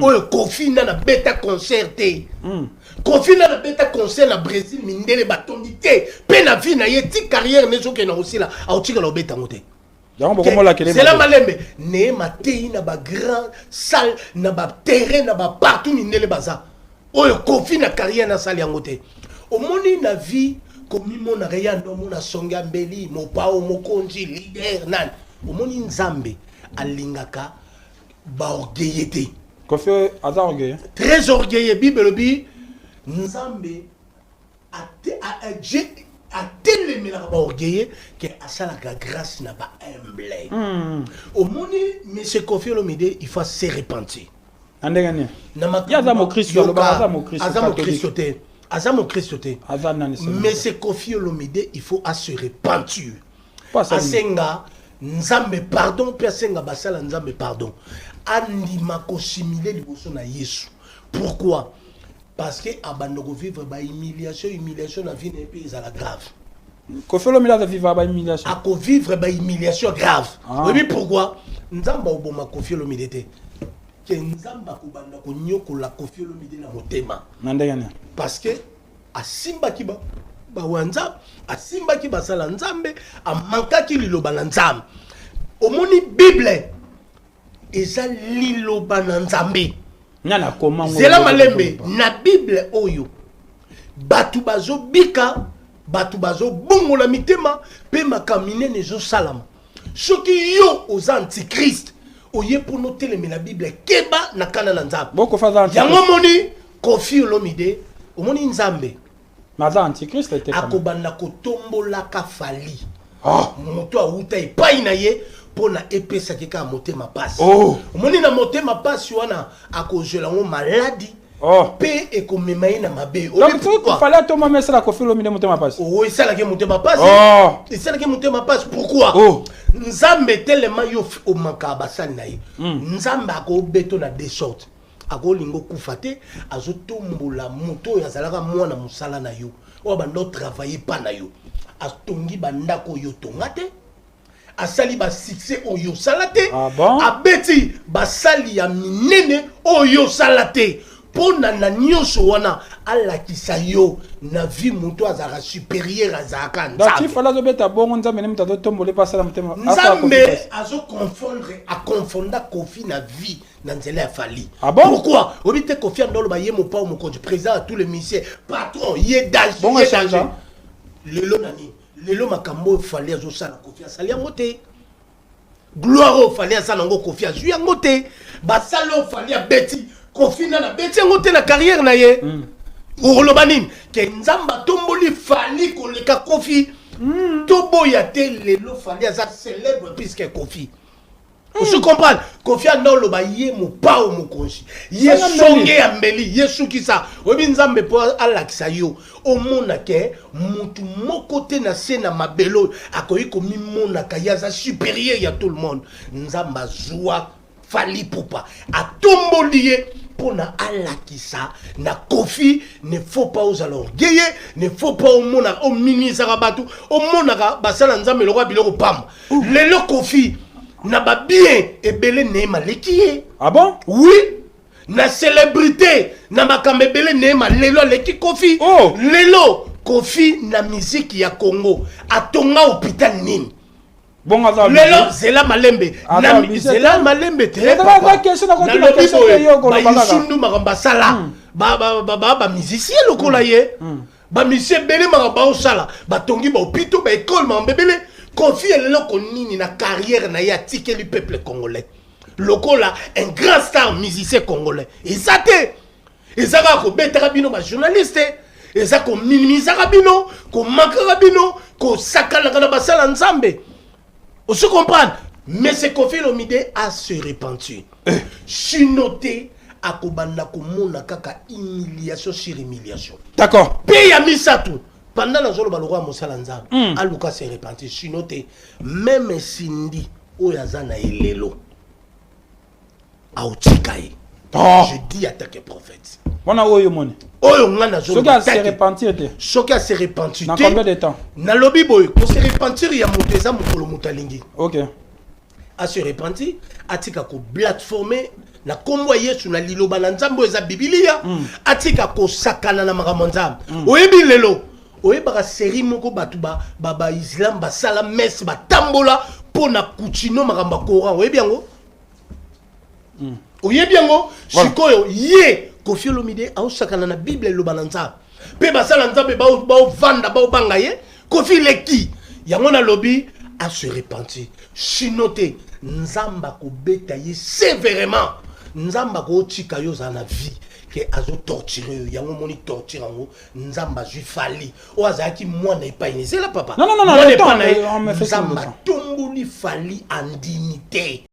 oyo Kofi na beta concert te. Kofi na beta concert na Brésil mindele batondi te. Pe na vie na ye ti carrière ne soke na aussi la autika lo beta ngote. C'est la malembe ne matei na ba grand salle na ba terrain na ba partout mindele baza. Oyo Kofi na carrière na salle ngote. Omoni na vie komi mona reyando mona songa mbeli mo pao mokonzi leader nan. Omoni nzambe alingaka ba orgueillité. Kofi aza orgueilleux. Très orgueilleux. Bible bi nzambe a tellement ba orgueilleux que asala ka grâce na ba humble. Omoni monsieur Kofi Olomide il faut se repentir. Andengani. Yaza mo Christ aza mo Christ. Aza mo Christoté. Monsieur Kofi Olomide il faut se repentir. Asenga nzambe pardon pe asenga basala nzambe pardon. Andima ko simile liboso na Yesu. Pourquoi? Parce que abandoko vivre ba humiliation na vie n'est pas la grave. Kofi Olomide va vivre ba humiliation. A ko vivre ba humiliation grave. Oui pourquoi? Nzamba oboma Kofi Olomide te. Que nzamba ko banda ko nyoko la Kofi Olomide na motema. Nandengani. Parce que asimba kiba ba wanza asimba kiba sala nzambe amanka ki liloba na nzambe. Omoni Bible eza liloba na nzambe. Nana comment c'est la malembe na Bible oyo batu bazo bika batu bazo bongo la mitema pe makamine nezo salama soki yo aux antichrist oye pour noter la Bible keba na kana na nzambe boko faza antichrist yango moni Kofi Olomide omoni nzambe maza antichrist était akobanda kotombola ka fali moto auta epai na ye pona epesa keka motema pasi omoni na motema pasi wana akozela ngo maladi pe ekomema ye na mabe donc il fallait to mama sala Kofi Olomide motema pasi esala ke motema pasi esala ke motema pasi pourquoi nzambe tellement yo omaka basali na ye nzambe akobeto na deux sortes akolingo kufa te azotombola moto oyo azalaka mwana mosala na yo oyo bando travailler pa na yo atongi bandako yo tonga te asali ba succès oyo salate abeti basali ya minene oyo salate pona na nyonso wana alakisa yo na vie moto azaka supérieur azaka nzambe donc il fallait beta bongo nzambe ne mutato tombole pasala mutema nzambe azo confondre a confonda Kofi na vie na nzela ya fali pourquoi obite Kofi andolo ba ye mo pa mo konji président à tous les ministères patron ye danger bon échange lelo nani lelo makambo fali azo sala Kofi asali yango te gloire fali asala ngo Kofi azu yango te basalo fali abeti Kofi na beti yango te na carrière na ye uroloba nini ke nzamba tomboli fali koleka Kofi toboya te lelo fali aza célèbre puisque Kofi vous comprenez Kofi andolo ba ye mo pao mo konshi ye songe ya mbeli ye sukisa obi nzambe po alakisa yo omona ke mutu moko te na sena mabelo akoyi ko mimona ka yaza supérieur ya tout le monde nzamba zwa fali pupa atomboli ye pona alakisa na Kofi ne faut pas aux orgueilleux ne faut pas au mona au minisa rabatu au mona basala nzambe lokwa biloko pam lelo Kofi na ba bien ebele ne maleki. Ah bon? Oui. Na célébrité na makambe ebele ne malelo leki Kofi. Lelo Kofi na musique ya Congo atonga hôpital nini. Bon azali. Lelo zela malembe. Na zela malembe te. Na question na continue question yo ko ba sundu makamba sala. Ba musicien lokola ye. Ba musicien bele makamba osala. Ba tongi ba hôpital ba école ma mbebele. Kofi eloko nini na carrière na ya tike le peuple congolais. Lokola un grand star musicien congolais. Ezate. Ezaka ko betaka bino ba journaliste. Ezaka ko minimiser bino, ko manquer bino, ko sakala kana basala nzambe. On se comprend. Mais c'est Kofi Olomide a se repentir. Chinoté a kobanda ko mona kaka humiliation sur humiliation. D'accord. Pe ya misatu. Pendant la zone baloko mosala nzambe aluka se repentir chinoté même sindi oyazana elelo autikai je dis à tant que prophète bona oyo moni oyo ngana zo soki a se repentir te soki a se repentir na combien de temps na lobi boy ko se repentir ya moto eza mokolo motalingi OK a se repentir atika ko plateformer na kombo yesu na liloba na nzambe eza bibilia atika kosakana na makambo nzambe oyebi lelo oyebaka série moko bato ba islam basala messe batambola pona kuchino makambo Coran oyebi yango oyebi yango sikoyo ye Koffi Olomide aosakana na bible eloba na nzambe pe basala nzambe baovanda baobanga ye Koffi leki yango na lobi a se repentir chinote nzamba kobeta ye sévèrement nzamba ko tika yo za na vie que azo torturer yango moni torture yango nzamba ju fali o azaki mwana epai c'est la papa non nzamba tomboli fali en dignité